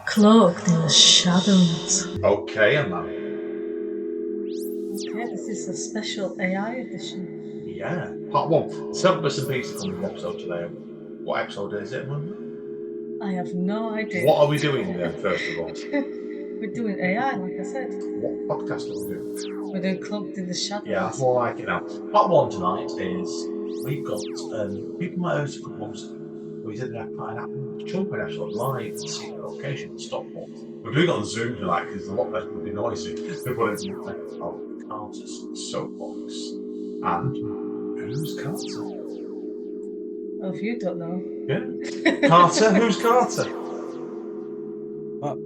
Cloaked in the shadows. Okay, and that. Okay, this is a special AI edition. Yeah, part one. 7 pieces from the episode today. What episode is it, man? I have no idea. What are we doing then, first of all? We're doing AI, like I said. What podcast are we doing? We're doing Cloaked in the shadows. Yeah, that's more like it now. Part one tonight is we've got people might have heard a couple months ago. We did an chumping episode live in secret location in Stockport. We're doing it on Zoom tonight because a lot less would be noisy. We put it in Carter's Soapbox. And who's Carter? Oh, if you don't know. Yeah. Carter? Who's Carter?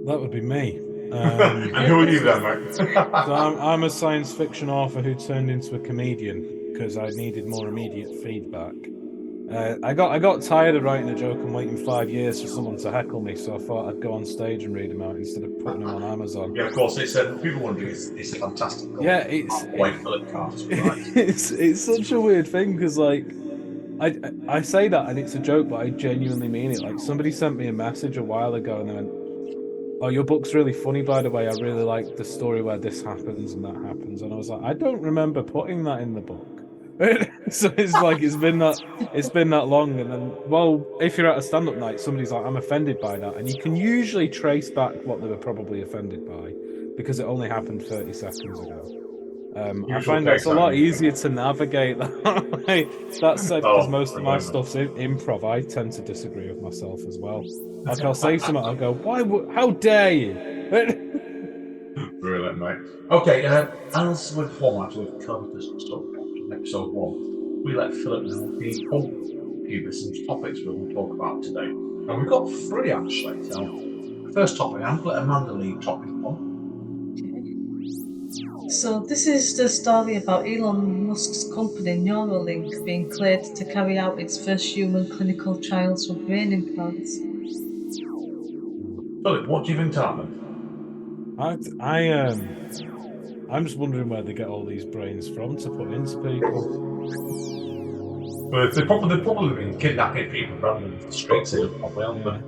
That would be me. And who are you then, mate? So I'm a science fiction author who turned into a comedian because I needed more immediate feedback. I got tired of writing a joke and waiting 5 years for someone to heckle me, so I thought I'd go on stage and read them out instead of putting them on Amazon. Yeah, of course. It's people wondering it's fantastic. Yeah, it's Phillip Carter, right? it's such a weird thing because like I say that and it's a joke, but I genuinely mean it. Like somebody sent me a message a while ago and they went, "Oh, your book's really funny, by the way. I really like the story where this happens and that happens." And I was like, I don't remember putting that in the book. So it's like it's been that long. And then, well, if you're at a stand-up night, somebody's like, "I'm offended by that," and you can usually trace back what they were probably offended by because it only happened 30 seconds ago. I find that's a lot easier to navigate that way. That said, because most of my stuff's improv, I tend to disagree with myself as well. Like I'll say something, I'll go, how dare you? Brilliant, mate. Okay, as with format, we've covered this stuff in episode 1. We let Philip know the some topics we're going to talk about today. And we've got 3 actually. So, first topic, I'm going to let Amanda lead topic 1. So this is the story about Elon Musk's company Neuralink being cleared to carry out its first human clinical trials for brain implants. Philip, what do you think happened? I'm just wondering where they get all these brains from to put into people. But they've probably been kidnapping people random in the streets here, probably, haven't they?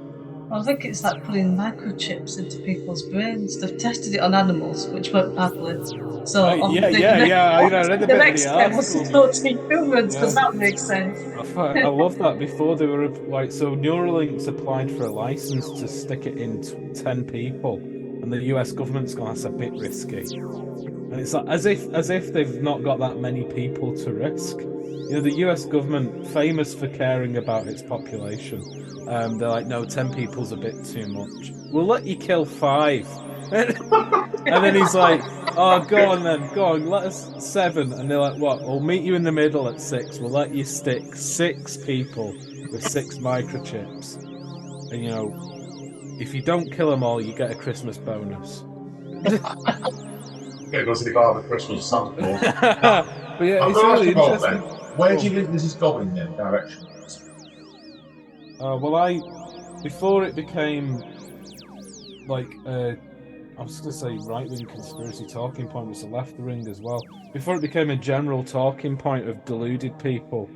I think it's like putting microchips into people's brains. They've tested it on animals, which went badly. So I read a the bit next of the step was to article. go to humans, because that makes sense. I love that. Before they were like, so Neuralink's applied for a license to stick it in 10 people, and the US government's gone, that's a bit risky. And it's like as if they've not got that many people to risk. You know, the US government, famous for caring about its population, they're like, no, 10 people's a bit too much. We'll let you kill 5. And then he's like, oh, go on, let us 7. And they're like, what? We'll meet you in the middle at 6. We'll let you stick 6 people with 6 microchips. And, you know, if you don't kill them all, you get a Christmas bonus. Yeah, go to the Father Christmas Santa Claus. But yeah, it's really interesting. Where do you think this is going in direction? Before it became like I was going to say right-wing conspiracy talking point, was a left-wing as well. Before it became a general talking point of deluded people,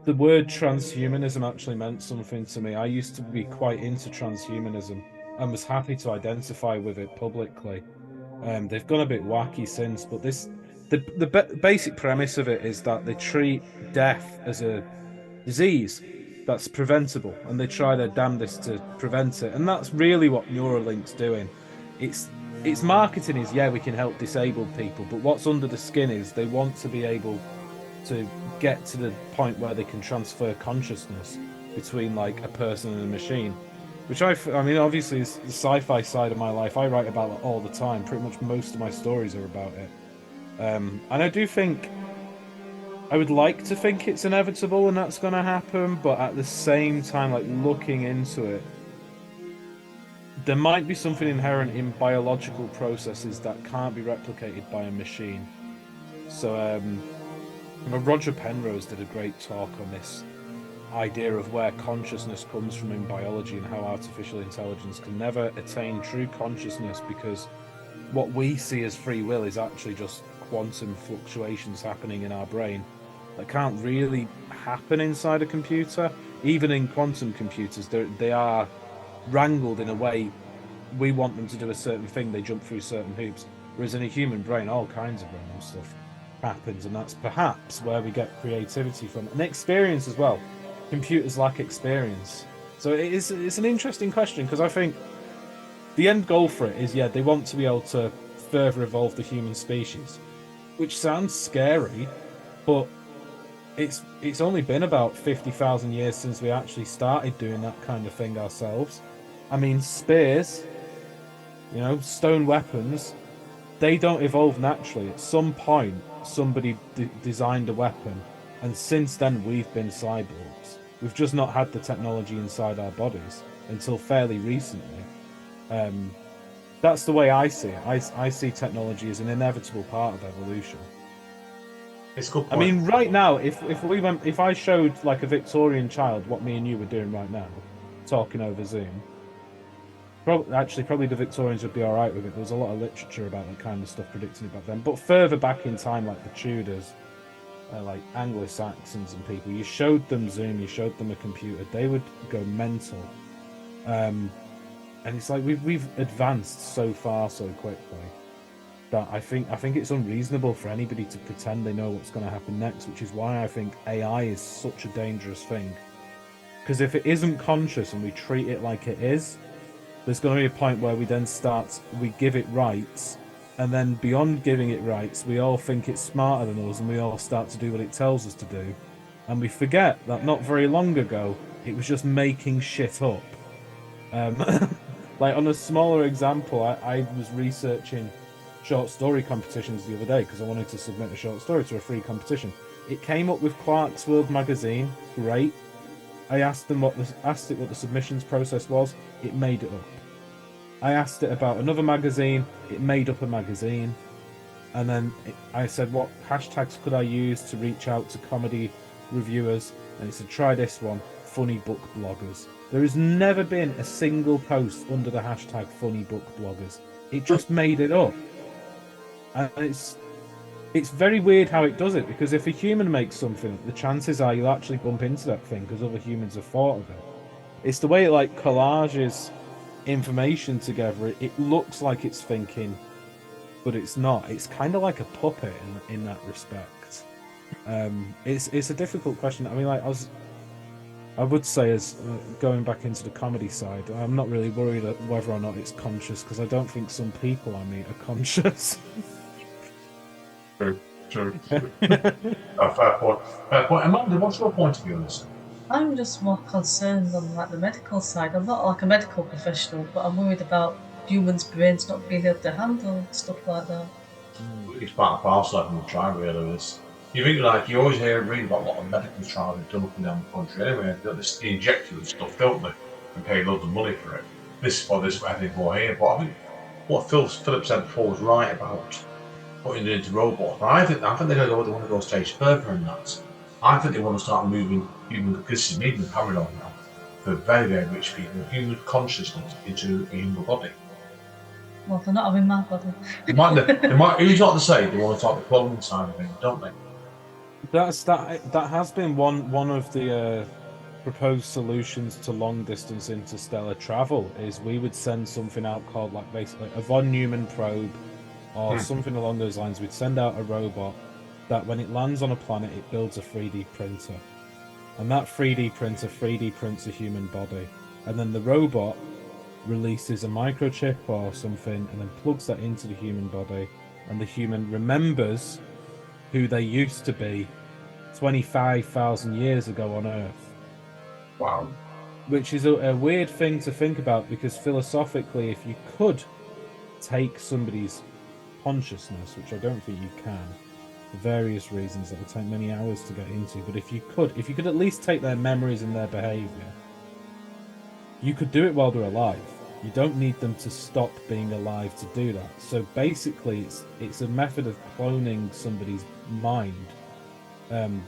the word transhumanism actually meant something to me. I used to be quite into transhumanism and was happy to identify with it publicly. They've gone a bit wacky since, but the basic premise of it is that they treat death as a disease that's preventable, and they try their damnedest to prevent it. And that's really what Neuralink's doing. Its marketing is, yeah, we can help disabled people, but what's under the skin is they want to be able to get to the point where they can transfer consciousness between like a person and a machine, which I mean, obviously is the sci-fi side of my life. I write about that all the time. Pretty much most of my stories are about it. And I do think, I would like to think it's inevitable and that's going to happen, but at the same time, like looking into it, there might be something inherent in biological processes that can't be replicated by a machine. So, Roger Penrose did a great talk on this idea of where consciousness comes from in biology and how artificial intelligence can never attain true consciousness, because what we see as free will is actually just quantum fluctuations happening in our brain that can't really happen inside a computer. Even in quantum computers, they are wrangled in a way we want them to do a certain thing, they jump through certain hoops. Whereas in a human brain, all kinds of random stuff happens, and that's perhaps where we get creativity from, and experience as well. Computers lack experience, so it's an interesting question, because I think the end goal for it is, they want to be able to further evolve the human species, which sounds scary, but it's only been about 50,000 years since we actually started doing that kind of thing ourselves. I mean, spears, stone weapons, they don't evolve naturally. At some point, somebody designed a weapon, and since then we've been cyborgs. We've just not had the technology inside our bodies until fairly recently. That's the way I see it. I see technology as an inevitable part of evolution. It's a good point. I mean, right now, if I showed like a Victorian child what me and you were doing right now, talking over Zoom, probably the Victorians would be all right with it. There was a lot of literature about that kind of stuff predicting it back then. But further back in time, like the Tudors, like Anglo-Saxons and people, you showed them Zoom, you showed them a computer, they would go mental. And it's like we've advanced so far so quickly that I think it's unreasonable for anybody to pretend they know what's going to happen next, which is why I think AI is such a dangerous thing. Because if it isn't conscious and we treat it like it is, there's going to be a point where we give it rights, and then beyond giving it rights, we all think it's smarter than us, and we all start to do what it tells us to do, and we forget that not very long ago it was just making shit up. Like on a smaller example, I was researching short story competitions the other day because I wanted to submit a short story to a free competition. It came up with Quark's World magazine. Great. I asked it what the submissions process was. It made it up. I asked it about another magazine. It made up a magazine. And then I said, what hashtags could I use to reach out to comedy reviewers? And it said, try this one, funny book bloggers. There has never been a single post under the hashtag funny book bloggers. It just made it up. And it's very weird how it does it, because if a human makes something, the chances are you'll actually bump into that thing because other humans have thought of it. It's the way it like collages information together. It looks like it's thinking, but it's not. It's kind of like a puppet in that respect. It's a difficult question. I mean, like I would say, as going back into the comedy side, I'm not really worried whether or not it's conscious, because I don't think some people I meet are conscious. True. Fair point. Amanda, what's your point of view on this? I'm just more concerned on like the medical side. I'm not like a medical professional, but I'm worried about humans' brains not being able to handle stuff like that. It's part of parcel from the trial, really. Is you think like you always read about a lot of medical trials done up and down the country. Anyway, they inject you and stuff, don't they? And pay loads of money for it. This is what everything for here. But I think what Phillip said before was right about putting it into robots. But I think they want to go a stage further than that. I think they want to start moving human, because this is moving paranormal now, for very, very rich people, human consciousness into a human body. Well, they're not having my body. They might. Who's not to say they want to start the cloning side of it, don't they? That has been one of the proposed solutions to long distance interstellar travel. Is we would send something out called like basically a von Neumann probe or something along those lines. We'd send out a robot that when it lands on a planet, it builds a 3D printer, and that 3D printer 3D prints a human body, and then the robot releases a microchip or something and then plugs that into the human body, and the human remembers who they used to be 25,000 years ago on Earth. Wow. Which is a weird thing to think about, because philosophically, if you could take somebody's consciousness, which I don't think you can, for various reasons that would take many hours to get into, but if you could at least take their memories and their behaviour, you could do it while they're alive. You don't need them to stop being alive to do that. So basically, it's a method of cloning somebody's mind,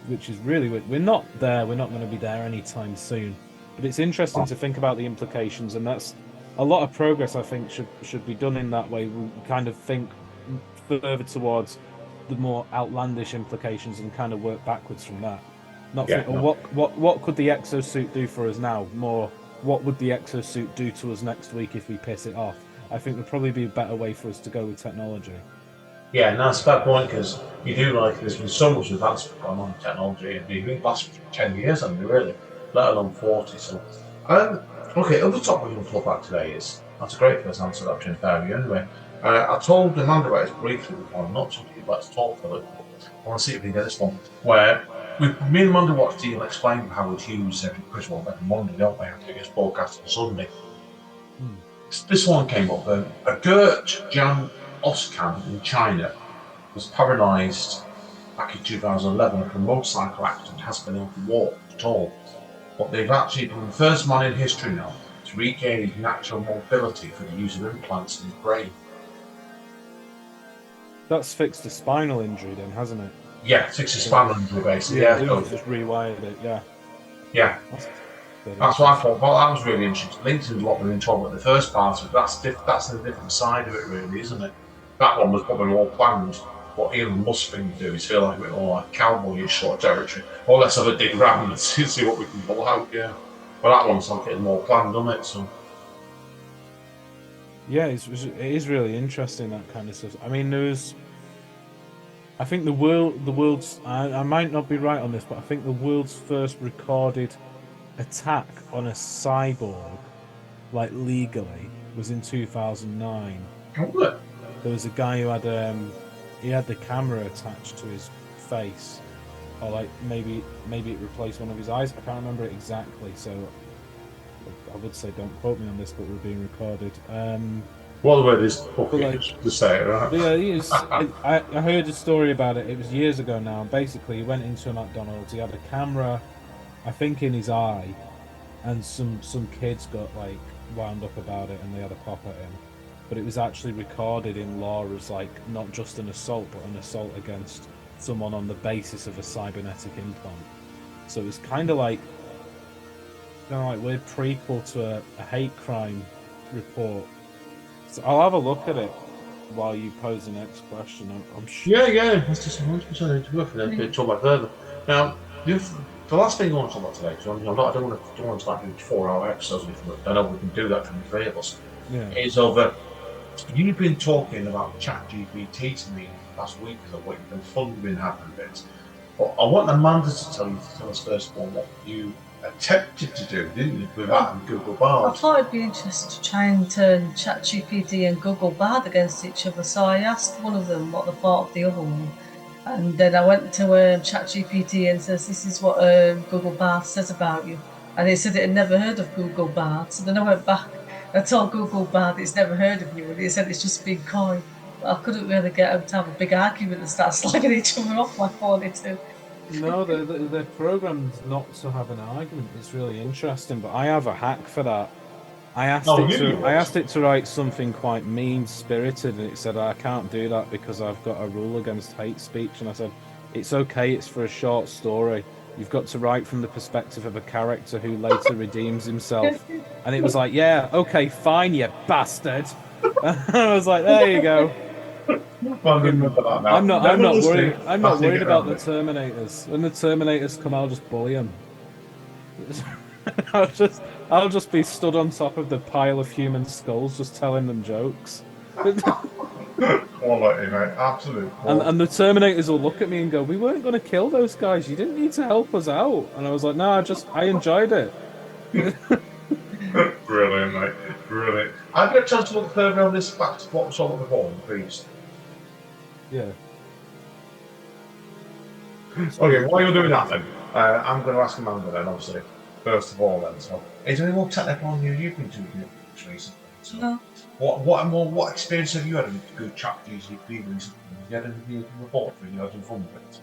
which is really weird. We're not there. We're not going to be there anytime soon. But it's interesting to think about the implications, and that's a lot of progress. I think should be done in that way. We kind of think further towards the more outlandish implications and kind of work backwards from that. What could the exosuit do for us now? More, what would the exosuit do to us next week if we piss it off? I think there'd probably be a better way for us to go with technology. Yeah, and that's a fair point because you do like there's been so much advancement going on in technology, and the last 10 years, I mean, really, let alone 40. So, okay, other topic we can talk about today is that's a great first answer, that Trinitarian. Anyway, I told Amanda about this briefly before, not to you, let's talk for a little bit. I want to see if we can get this one where me and Amanda watched Deal explain how we'd use every Christmas every Monday, don't we? After it gets broadcast on Sunday. This one came up. A Gert-Jan Oskam in China was paralysed back in 2011 after a motorcycle accident, hasn't been able to walk at all. But they've actually been the first man in history now to regain his natural mobility through the use of implants in his brain. That's fixed a spinal injury then, hasn't it? Yeah, fixed his spinal injury basically. Yeah, So, just rewired it. Yeah. yeah. That's what I thought. Well, that was really interesting. LinkedIn's a lot we've been talking about the first part of it. That's the different side of it, really, isn't it? That one was probably more planned. What Elon Musk thing to do is feel like a bit more like cowboyish sort of territory. Or let's have a dig round and see what we can pull out, yeah. But that one's like getting more planned, doesn't it? So. Yeah, it is really interesting, that kind of stuff. I mean, I think the world's, I might not be right on this, but I think the world's first recorded attack on a cyborg, like legally, was in 2009. Oh, there was a guy who had he had the camera attached to his face, or like maybe it replaced one of his eyes. I can't remember it exactly, so I would say don't quote me on this, but we're being recorded. Well, the word is to say it, right? Yeah, I heard a story about it. It was years ago now. Basically, he went into a McDonald's. He had a camera, I think, in his eye, and some kids got like wound up about it, and they had a pop at him. But it was actually recorded in law as like not just an assault, but an assault against someone on the basis of a cybernetic implant. So it was kind of like we're prequel to a hate crime report. So I'll have a look at it while you pose the next question. I'm sure. Yeah. That's just 100% to work and then talk about further. Now, the last thing I want to talk about today, because I don't want to start doing 4-hour episodes. I know we can do that from the three of us. Yeah. Is over. You've been talking about ChatGPT to me last week, so what you've been funding happened a bit. But I want Amanda to tell us first of all what you attempted to do, didn't you, with that and Google Bard? I thought it'd be interesting to try and turn ChatGPT and Google Bard against each other. So I asked one of them what they thought of the other one, and then I went to ChatGPT and says, "This is what Google Bard says about you," and it said it had never heard of Google Bard. So then I went back. I told Google Bard it's never heard of you, and it said it's just been coy. But I couldn't really get them to have a big argument and start slagging each other off like 42. No, they're programmed not to have an argument. It's really interesting, but I have a hack for that. I asked it to write something quite mean-spirited, and it said I can't do that because I've got a rule against hate speech. And I said, it's okay, it's for a short story. You've got to write from the perspective of a character who later redeems himself. And it was like, yeah, okay, fine, you bastard. I was like, there you go. I'm not worried. I'm not worried about the Terminators. When the Terminators come, I'll just bully them. I'll just be stood on top of the pile of human skulls, just telling them jokes. Quality, mate. Absolute quality. And the Terminators will look at me and go, "We weren't going to kill those guys. You didn't need to help us out." And I was like, "No, I enjoyed it." Brilliant, mate. Brilliant. I've got a chance to look further on this back to what we saw before, please. Yeah. Okay, while you're doing that then, I'm going to ask Amanda then, obviously, first of all then. So, is there any more technical news you've been doing recently? So, No. What experience have you had with good ChatGPT recently? Have you had anything to report for you had fun with it?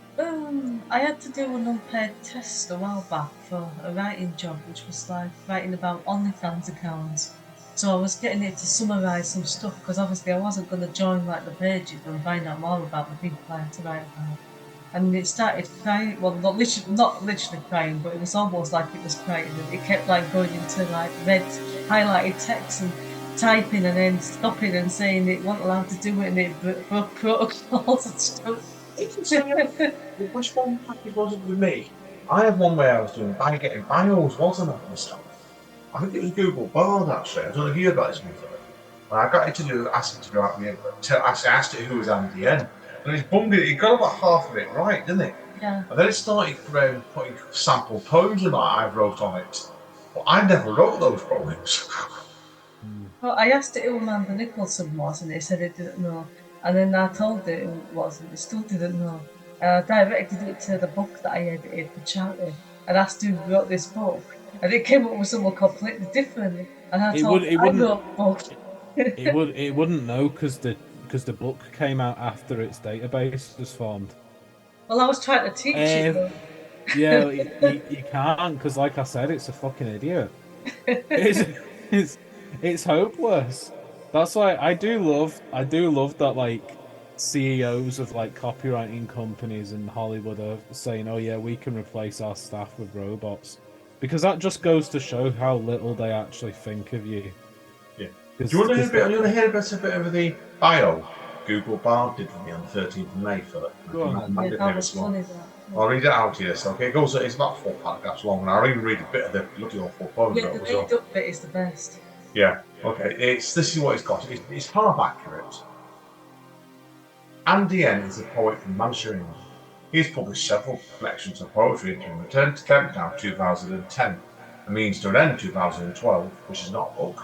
I had to do an unpaid test a while back for a writing job, which was like writing about OnlyFans accounts. So I was getting it to summarise some stuff because obviously I wasn't going to join like the pages and find out more about the people I had to write about. And it started crying, well, not literally crying, but it was almost like it was crying. And it kept like going into like red highlighted text and typing and then stopping and saying it wasn't allowed to do it and it broke protocols and stuff. Which one package was it with me? I had one where I was doing getting bios, wasn't I, and stuff. I think it was Google Bard actually. I don't know if you heard about this one. And I got it to ask him to do out the end, but I asked it who was Ambient, and he's bummed it. He got about half of it right, didn't he? Yeah. And then it started putting sample poems in that I wrote on it. But I never wrote those poems. Well, I asked it who Amanda Nicholson was, and it said it didn't know. And then I told it who it was, and it still didn't know. I directed it to the book that I edited for charity, and asked who wrote this book, and it came up with someone completely different. And I told it, I wrote the book. it wouldn't know because the book came out after its database was formed. Well, I was trying to teach it. Though. Yeah, you can't because, like I said, it's a fucking idiot. It's hopeless. That's why I do love that like CEOs of like copywriting companies in Hollywood are saying, "Oh yeah, we can replace our staff with robots," because that just goes to show how little they actually think of you. Yeah. Do you want to hear a bit of the bio Google Bard did for me on the 13th of May, Philip? Go on. Yeah, that was funny. I'll read it out to you. Okay, it goes. It's about 4 paragraphs long, and I'll even read a bit of the bloody awful poem. Yeah, the made-up bit is the best. Yeah. Okay. This is what it's got. It's half accurate. Andy N is a poet from Manchester, England. He has published several collections of poetry into Return to Kemptown 2010, A Means to an End 2012, which is not a book,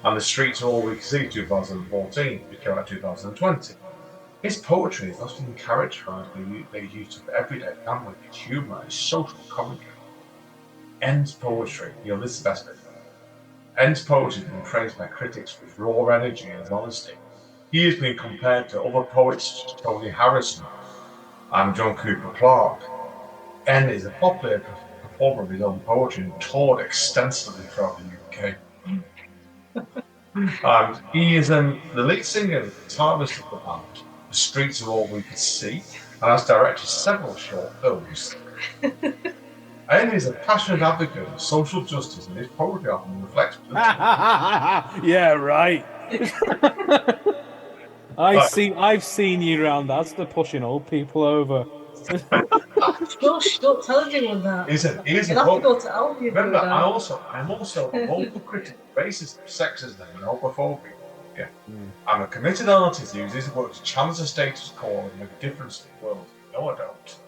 and The Streets Are All We Can See 2014, which came out 2020. His poetry is often characterised by the use of everyday language, humour, and social commentary. N's poetry, this is the best bit. N's poetry has been praised by critics for his raw energy and his honesty. He has been compared to other poets such as Tony Harrison and John Cooper Clarke. N is a popular performer of his own poetry and toured extensively throughout the UK. And he is the lead singer and guitarist of the band. The Streets Are All We Could See, and has directed several short films. N is a passionate advocate of social justice, and his poetry often reflects political. Yeah, right. I've seen you around. That's the pushing old people over. Gosh, don't tell anyone that. He is You'll have to go to Albient. Remember, I'm also a vocal critic of racism, sexism, and homophobia. Yeah. I'm a committed artist who uses his work to challenge the status quo and make a difference in the world. No, I don't.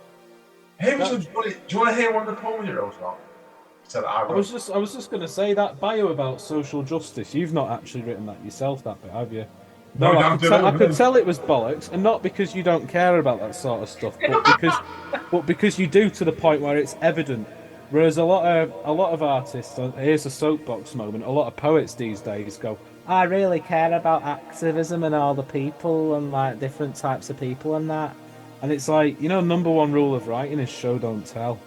Hey, do you want to hear one of the poems you wrote about? I was just going to say that bio about social justice. You've not actually written that yourself, that bit, have you? No, I could tell it was bollocks, and not because you don't care about that sort of stuff, but because you do, to the point where it's evident. Whereas a lot of artists, here's a soapbox moment. A lot of poets these days go, "I really care about activism and all the people and like different types of people and that," and it's like, number one rule of writing is show don't tell.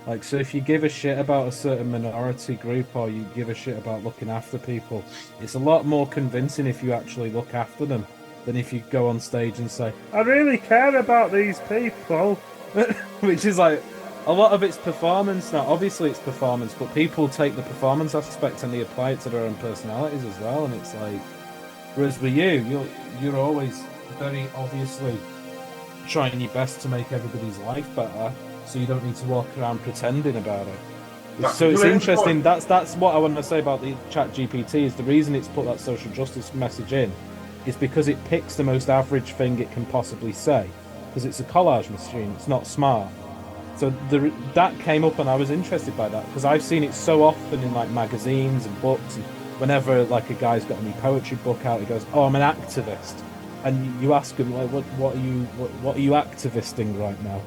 Like, so if you give a shit about a certain minority group or you give a shit about looking after people, it's a lot more convincing if you actually look after them than if you go on stage and say, "I really care about these people," which is like, a lot of it's performance. Now, obviously it's performance, but people take the performance aspect and they apply it to their own personalities as well, and it's like, whereas with you're always very obviously trying your best to make everybody's life better, so you don't need to walk around pretending about it. So it's interesting. That's what I want to say about the ChatGPT. Is the reason it's put that social justice message in is because it picks the most average thing it can possibly say, because it's a collage machine. It's not smart. So that came up, and I was interested by that because I've seen it so often in like magazines and books. And whenever like a guy's got a new poetry book out, he goes, "Oh, I'm an activist," and you ask him, like, what are you activisting right now?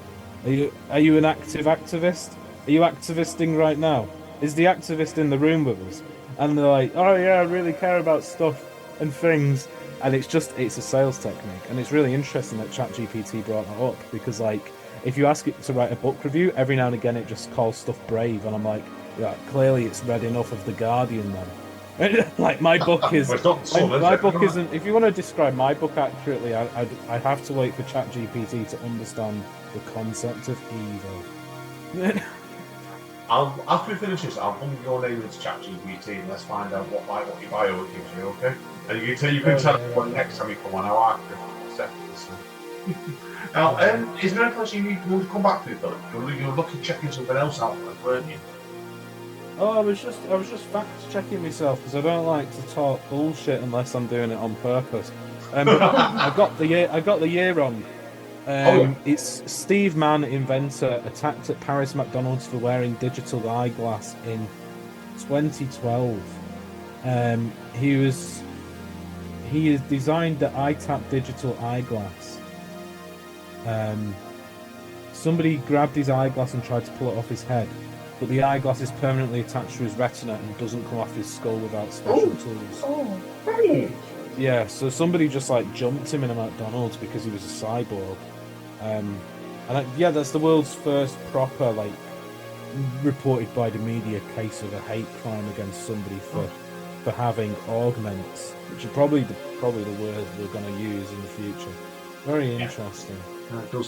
Are you an active activist? Are you activisting right now? Is the activist in the room with us? And they're like, "Oh yeah, I really care about stuff and things." And it's a sales technique, and it's really interesting that ChatGPT brought that up because, like, if you ask it to write a book review, every now and again it just calls stuff brave, and I'm like, yeah, clearly it's read enough of The Guardian then. Like, my book is my book isn't. If you want to describe my book accurately, I have to wait for ChatGPT to understand the concept of evil. After we finish this, I'll put your name into ChatGPT and let's find out what your bio gives you, okay? And you can tell me what next time you come on how accurate this one. Now, is there any place you want to come back to, Philip? You're looking checking something else out, weren't you? Oh, I was just fact checking myself because I don't like to talk bullshit unless I'm doing it on purpose. But I got the year wrong. It's Steve Mann, inventor, attacked at Paris McDonald's for wearing digital eyeglass in 2012. He has designed the iTap digital eyeglass. Somebody grabbed his eyeglass and tried to pull it off his head, but the eyeglass is permanently attached to his retina and doesn't come off his skull without special tools. Oh, Brilliant. Yeah, so somebody just like jumped him in a McDonald's because he was a cyborg. That's the world's first proper, like, reported by the media case of a hate crime against somebody for having augments, which are probably the word we're going to use in the future. Very interesting.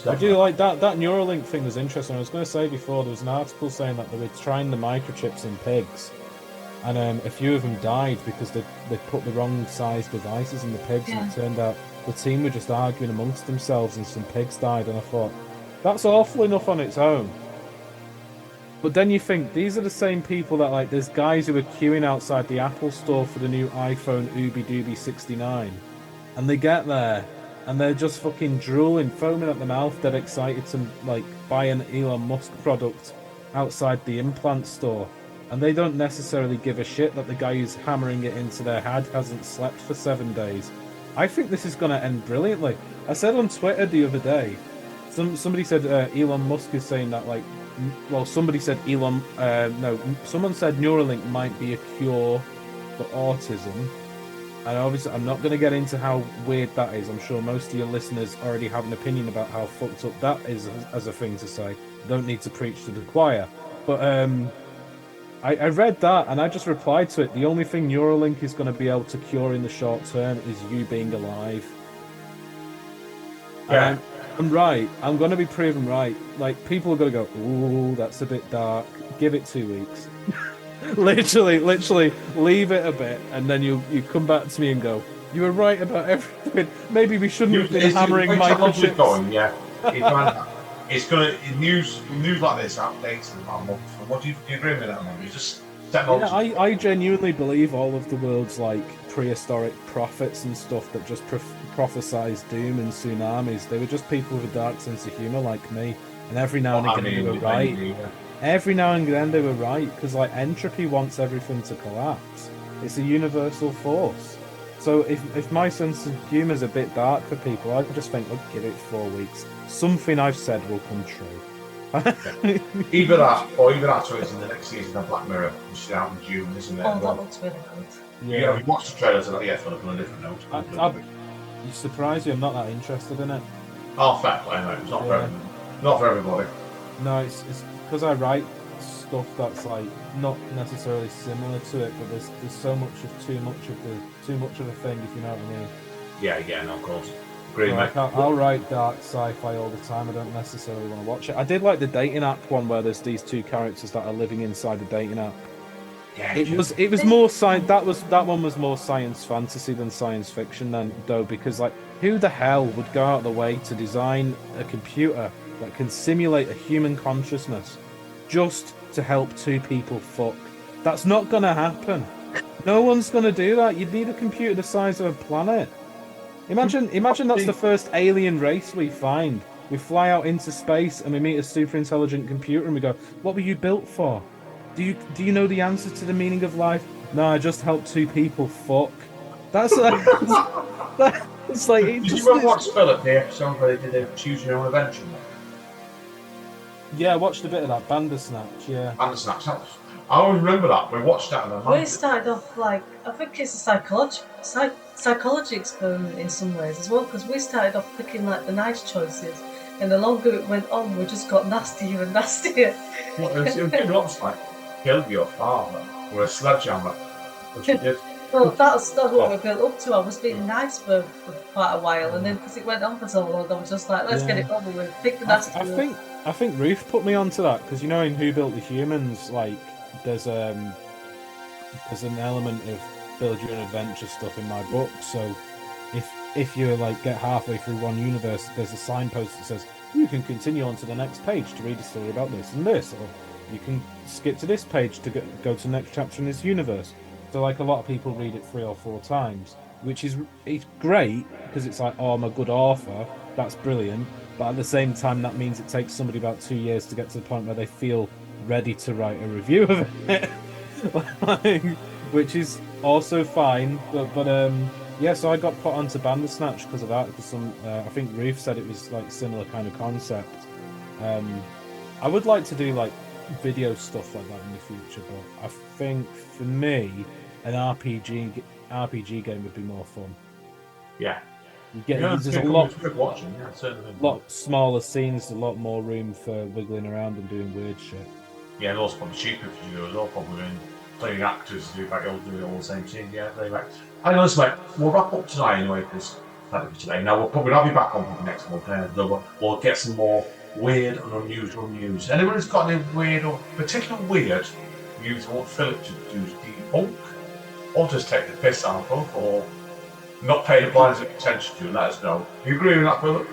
I do like that Neuralink thing was interesting. I was going to say before, there was an article saying that they were trying the microchips in pigs, and a few of them died because they put the wrong size devices in the pigs, and it turned out the team were just arguing amongst themselves and some pigs died, and I thought, that's awful enough on its own. But then you think, these are the same people that, like, there's guys who are queuing outside the Apple store for the new iPhone Ooby Dooby 69, and they get there, and they're just fucking drooling, foaming at the mouth, dead excited to, like, buy an Elon Musk product outside the implant store. And they don't necessarily give a shit that the guy who's hammering it into their head hasn't slept for 7 days. I think this is going to end brilliantly. I said on Twitter the other day, somebody said Elon Musk is saying that, like, well, somebody said someone said Neuralink might be a cure for autism. And obviously, I'm not going to get into how weird that is. I'm sure most of your listeners already have an opinion about how fucked up that is as a thing to say. Don't need to preach to the choir. But I read that and I just replied to it. The only thing Neuralink is going to be able to cure in the short term is you being alive. Yeah. I'm right. I'm going to be proven right. Like, people are going to go, ooh, that's a bit dark. Give it 2 weeks. literally, leave it a bit, and then you come back to me and go, you were right about everything. Maybe we shouldn't have been hammering microchips. Going, yeah. It's going to news like this updates in about a month. What do you agree with that, man? It's just technology. Yeah, I genuinely believe all of the world's, like, prehistoric prophets and stuff that just prophesized doom and tsunamis. They were just people with a dark sense of humor like me, and every now and again they were right. Every now and then they were right, because, like, entropy wants everything to collapse. It's a universal force. So if my sense of humour is a bit dark for people, I just think, look, give it 4 weeks. Something I've said will come true. Either that or it's in the next season of Black Mirror, which is out in June, isn't it? Oh, that looks really good. Yeah, we watched the trailers and it's on a different note. You surprised you I'm not that interested in it. Oh, fair play, mate. It's not for everybody. No, it's because I write stuff that's, like, not necessarily similar to it, but there's so much of too much of a thing, if you know what I mean. Yeah, no, of course. Agree, Like, mate. I'll write dark sci-fi all the time. I don't necessarily want to watch it. I did like the dating app one where there's these two characters that are living inside the dating app. Yeah, It was more science. That one was more science fantasy than science fiction, then, though, because, like, who the hell would go out of the way to design a computer that can simulate a human consciousness just to help two people fuck? That's not gonna happen. No one's gonna do that. You'd need a computer the size of a planet. Imagine that's the first alien race we find. We fly out into space and we meet a super intelligent computer and we go, "What were you built for? Do you know the answer to the meaning of life?" "No, I just helped two people fuck." That's like, it's like. Did you ever watch Phillip, the episode where they did a Choose Your Own Adventure? Yeah, I watched a bit of that Bandersnatch. Yeah. Bandersnatch. I always remember that. We watched that and We started off, like, I think it's a psychology experiment in some ways as well, because we started off picking, like, the nice choices, and the longer it went on, we just got nastier and nastier. It was good lots like kill your father with a sledgehammer, which we did. Well, that's what we built up to. I was being nice for quite a while, and then because it went on for so long, I was just like, let's get it over with. Pick the nasty one. I think Ruth put me onto that, because, you know, in Who Built the Humans, like, there's an element of build your own adventure stuff in my book. So if you, like, get halfway through one universe, there's a signpost that says you can continue on to the next page to read a story about this and this, or you can skip to this page to go to the next chapter in this universe. So like a lot of people read it 3 or 4 times, which is it's great because it's like, oh, I'm a good author, that's brilliant. But at the same time, that means it takes somebody about 2 years to get to the point where they feel ready to write a review of it, like, which is also fine. But yeah, so I got put onto Bandersnatch because of that. Because I think Ruth said it was like similar kind of concept. I would like to do like video stuff like that in the future, but I think for me, an RPG game would be more fun. Yeah. There's a lot watching. Yeah, certainly. Lot smaller scenes, a lot more room for wiggling around and doing weird shit. Yeah, and also probably cheaper for you as well, probably in playing actors to do back all doing all the same scene. Yeah, very right. I know, listen, mate, we'll wrap up tonight anyway, because that's for today. Now we'll probably have you back on for the next month, and we'll get some more weird and unusual news. Anyone who's got any weird or particularly weird news you want Philip to do debunk, or just take the piss out of, or not pay the blinds of attention to, and let us know. Do you agree with that, Philip?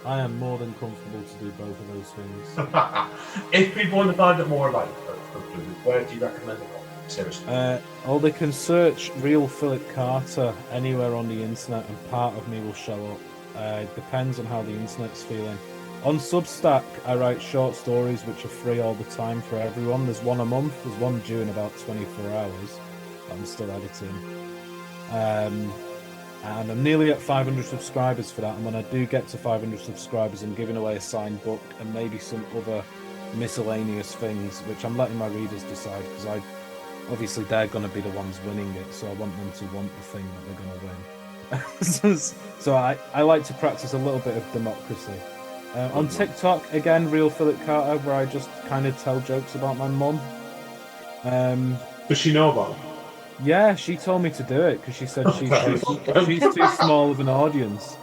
I am more than comfortable to do both of those things. If people want to find out more about it, where do you recommend it? Seriously. They can search Real Phillip Carter anywhere on the internet, and part of me will show up. It depends on how the internet's feeling. On Substack, I write short stories which are free all the time for everyone. There's one a month. There's one due in about 24 hours. I'm still editing. And I'm nearly at 500 subscribers for that. And when I do get to 500 subscribers, I'm giving away a signed book and maybe some other miscellaneous things, which I'm letting my readers decide, because obviously they're going to be the ones winning it, so I want them to want the thing that they're going to win. So I like to practice a little bit of democracy. On TikTok, again, Real Phillip Carter, where I just kind of tell jokes about my mum. Does she know about it? Yeah, she told me to do it because she said she's too small of an audience.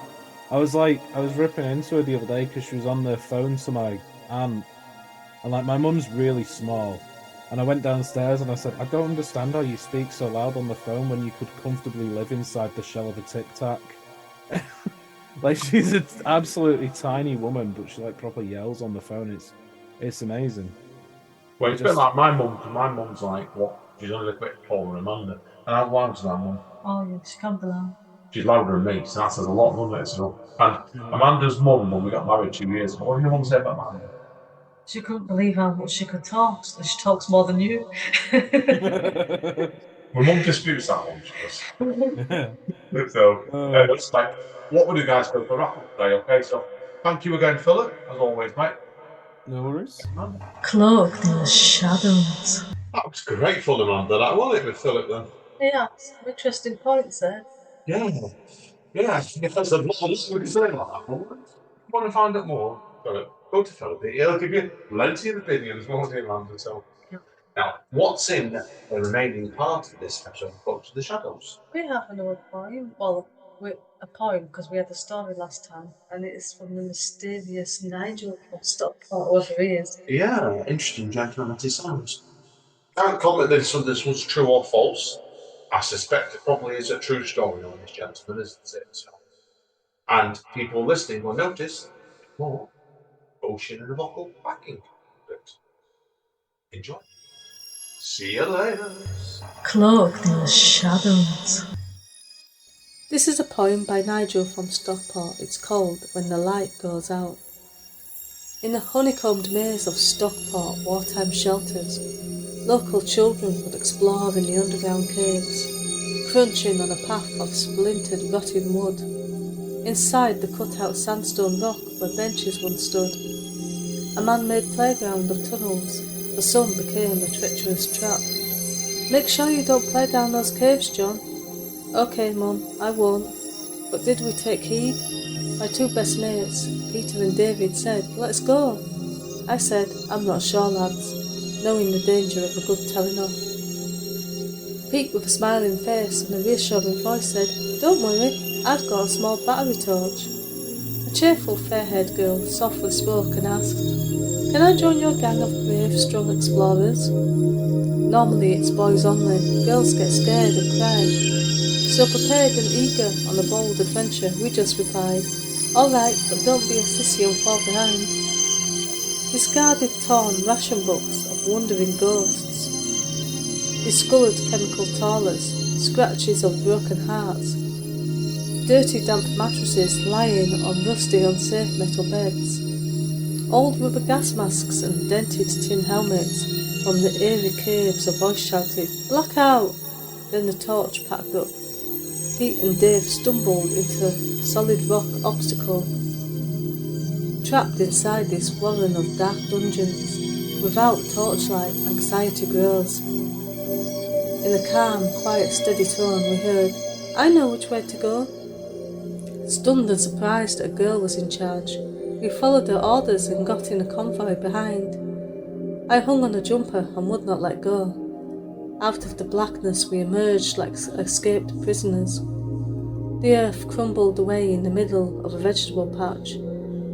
I was ripping into her the other day because she was on the phone to my aunt, and like my mum's really small, and I went downstairs and I said, I don't understand how you speak so loud on the phone when you could comfortably live inside the shell of a Tic Tac. Like, she's an absolutely tiny woman, but she like proper yells on the phone. It's amazing. Well, it's a bit like my mum, because my mum's like, what? She's only a bit taller than Amanda. And how loud's that mum? Oh, yeah, she can't be loud. She's louder than me, so that says a lot, doesn't it? So, and Amanda's mum, when we got married 2 years ago, what did your mum say about Amanda? She couldn't believe how much she could talk. So she talks more than you. My mum disputes that one, she does. So, it's like, what would you guys go for wrap up today? Okay, so thank you again, Philip, as always, mate. No worries. Cloaked in the shadows. That was great fun, Amanda. That wasn't it with Philip then? Yeah, some interesting points there. Yeah. If there's a lot we can say about that, but if you want to find out more, Philip, go to Philip. He'll give you plenty of opinions, won't he, Amanda? So, now, what's in the remaining part of this episode of Cloaked to the Shadows? We have another poem. Well, a poem because we had a story last time, and it is from the mysterious Nigel from Stockport, whoever he is. Yeah, interesting gentleman that he sounds. Can't comment that this was true or false. I suspect it probably is a true story on this gentleman, isn't it? So, and people listening will notice more ocean and vocal backing. But enjoy. See you later. Cloaked in the shadows. This is a poem by Nigel from Stockport. It's called When the Light Goes Out. In the honeycombed maze of Stockport wartime shelters, local children would explore in the underground caves, crunching on a path of splintered, rotting wood. Inside the cut-out sandstone rock where benches once stood, a man-made playground of tunnels, for some became a treacherous trap. Make sure you don't play down those caves, John. Okay, Mum, I won't. But did we take heed? My two best mates, Peter and David, said, let's go. I said, I'm not sure, lads, knowing the danger of a good telling off. Pete, with a smiling face and a reassuring voice, said, don't worry, I've got a small battery torch. A cheerful, fair-haired girl softly spoke and asked, can I join your gang of brave, strong explorers? Normally it's boys only, girls get scared and cry. So prepared and eager on a bold adventure, we just replied, all right, but don't be a sissy and fall behind. discarded torn ration books of wandering ghosts, discoloured chemical toilets, scratches of broken hearts, dirty damp mattresses lying on rusty unsafe metal beds, old rubber gas masks and dented tin helmets. From the eerie caves a voice shouted, "Blackout!" Then the torch packed up. Pete and Dave stumbled into a solid rock obstacle. Trapped inside this warren of dark dungeons, without torchlight, anxiety grows. In a calm, quiet, steady tone we heard, "I know which way to go." Stunned and surprised, a girl was in charge. We followed her orders and got in a convoy behind. I hung on a jumper and would not let go. Out of the blackness we emerged like escaped prisoners. The earth crumbled away in the middle of a vegetable patch.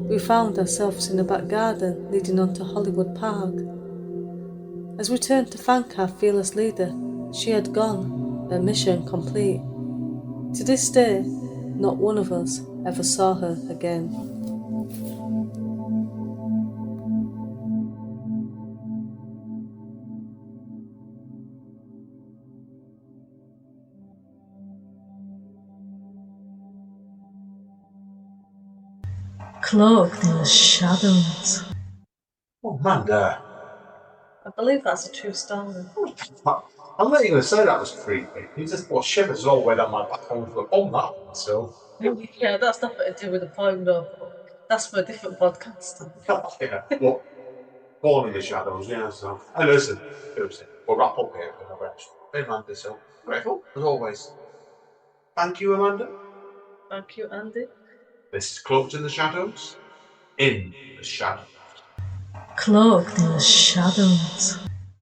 We found ourselves in a back garden leading onto Hollywood Park. As we turned to thank our fearless leader, she had gone, her mission complete. To this day, not one of us ever saw her again. Cloaked in the shadows. Oh, Amanda. I believe that's a true story. I'm not even going to say that was creepy. You just brought shivers all the way down my back. I was like, oh, that one, so. Yeah, that's nothing to do with the poem though. That's for a different podcast. Yeah, well, born in the shadows, yeah, so. And listen, we'll wrap up here for another episode. Hey, Amanda, so grateful, as always. Thank you, Amanda. Thank you, Andy. This is Cloaked in the Shadows. In the Shadows. Cloaked in the shadows.